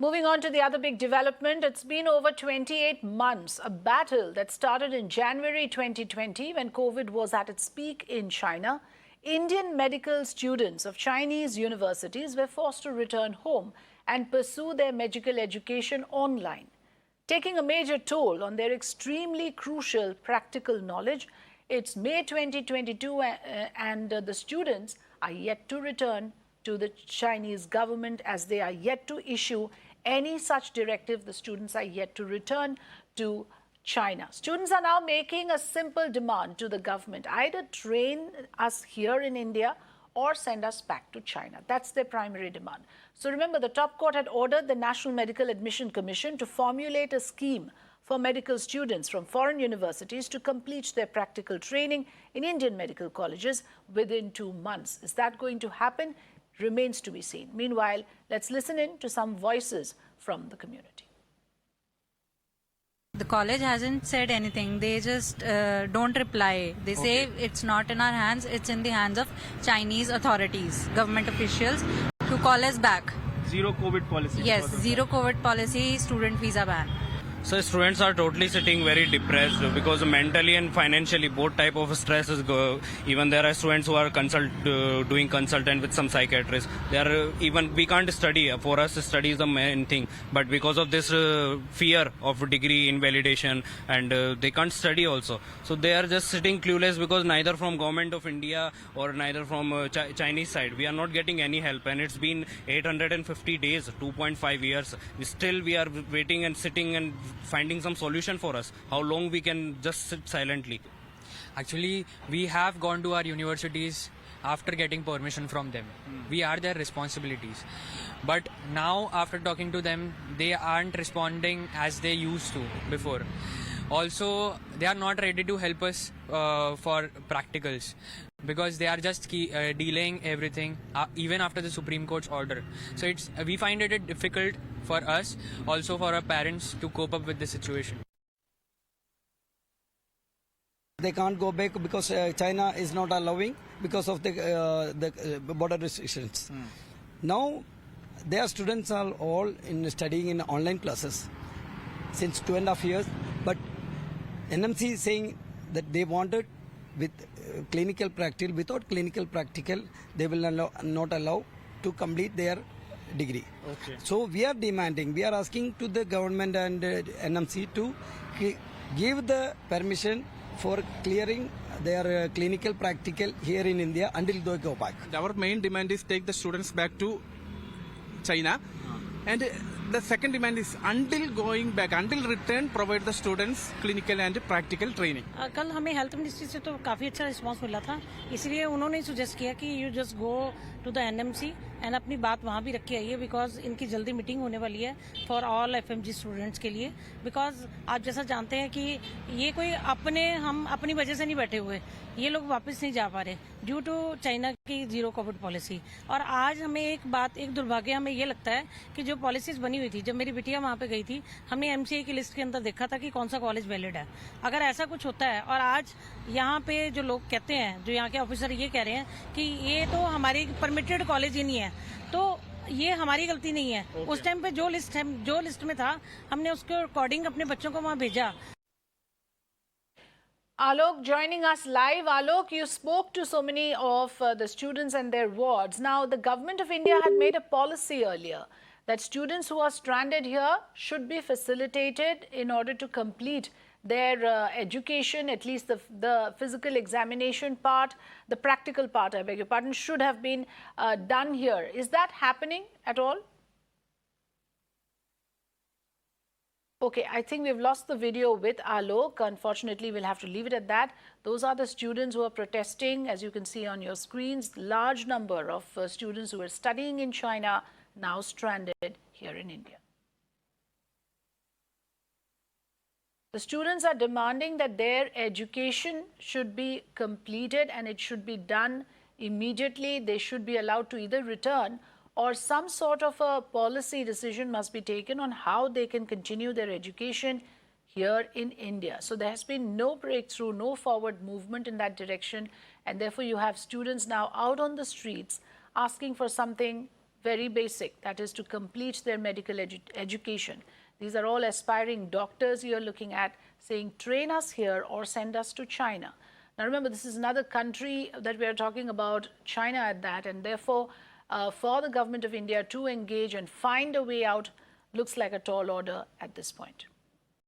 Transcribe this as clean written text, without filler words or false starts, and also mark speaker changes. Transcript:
Speaker 1: Moving on to the other big development, it's been over 28 months, a battle that started in January 2020 when COVID was at its peak in China. Indian medical students of Chinese universities were forced to return home and pursue their medical education online, taking a major toll on their extremely crucial practical knowledge. It's May 2022 and the students are yet to return to the Chinese government as they are yet to issue any such directive. The students are yet to return to China. Students are now making a simple demand to the government: either train us here in India or send us back to China. That's their primary demand. So remember, the top court had ordered the National Medical Admission Commission to formulate a scheme for medical students from foreign universities to complete their practical training in Indian medical colleges within 2 months. Is that going to happen? Remains to be seen. Meanwhile, let's listen in to some voices from the community.
Speaker 2: The college hasn't said anything. They just don't reply. They say it's not in our hands. It's in the hands of Chinese authorities, government officials, to call us back.
Speaker 3: Zero COVID policy.
Speaker 2: Yes, zero COVID policy, student visa ban.
Speaker 3: So students are totally sitting very depressed because mentally and financially both type of stress is even there are students who are doing consultant with some psychiatrists. Even we can't study. For us, study is the main thing. But because of this fear of degree invalidation, and they can't study also. So they are just sitting clueless because neither from government of India or neither from Chinese side we are not getting any help. And it's been 850 days, 2.5 years. We are waiting and sitting and finding some solution for us. How long we can just sit silently?
Speaker 4: Actually, we have gone to our universities after getting permission from them. We are their responsibilities. But now, after talking to them, they aren't responding as they used to before. Also, they are not ready to help us for practicals because they are just delaying everything even after the Supreme Court's order. So we find it difficult for us, also for our parents, to cope up with the situation.
Speaker 5: They can't go back because China is not allowing because of the border restrictions. Now, their students are all studying in online classes since 2.5 years, but NMC is saying that they wanted with clinical practical. Without clinical practical, they will not allow to complete their degree. So we are demanding, we are asking to the government and NMC to give the permission for clearing their clinical practical here in India until they go back.
Speaker 6: Our main demand is take the students back to China, and the second demand is until going back, until return, provide the students clinical and practical training.
Speaker 7: कल हमें health ministry से तो काफ़ी अच्छा response मिला था, इसलिए उन्होंने सुजेस्ट किया कि you just go to the NMC and अपनी बात वहाँ भी रख के आइए, बिकॉज इनकी जल्दी मीटिंग होने वाली है फॉर ऑल एफएमजी स्टूडेंट्स के लिए। बिकॉज आप जैसा जानते हैं कि ये कोई हम अपनी वजह से नहीं बैठे हुए, ये लोग वापस नहीं जा पा रहे ड्यू टू चाइना की जीरो कोविड पॉलिसी। और आज हमें एक दुर्भाग्य हमें ये लगता है कि जो पॉलिसीज बनी हुई थी, जब मेरी बिटिया वहाँ पे गई थी, हमने एमसीए की लिस्ट के अंदर देखा था कि कौन सा कॉलेज वैलिड है। अगर ऐसा कुछ होता है और आज यहाँ पे जो लोग कहते हैं, जो यहाँ के ऑफिसर ये कह रहे हैं कि ये तो हमारी परमिटेड कॉलेज ही नहीं है, तो ये हमारी गलती नहीं है। उस टाइम पे जो लिस्ट में था, हमने उसके अकॉर्डिंग अपने बच्चों को वहाँ भेजा।
Speaker 1: Alok joining us live. Alok, you spoke to so many of the students and their wards. Now, the government of India had made a policy earlier that students who are stranded here should be facilitated in order to complete their education, at least the physical examination part, the practical part, I beg your pardon, should have been done here. Is that happening at all? Okay, I think we've lost the video with Alok. Unfortunately, we'll have to leave it at that. Those are the students who are protesting, as you can see on your screens. Large number of students who are studying in China now stranded here in India. The students are demanding that their education should be completed and it should be done immediately. They should be allowed to either return or some sort of a policy decision must be taken on how they can continue their education here in India. So there has been no breakthrough, no forward movement in that direction, and therefore you have students now out on the streets asking for something very basic, that is to complete their medical education. These are all aspiring doctors you're looking at, saying train us here or send us to China. Now remember, this is another country that we are talking about, China at that, and therefore for the government of India to engage and find a way out looks like a tall order at this point.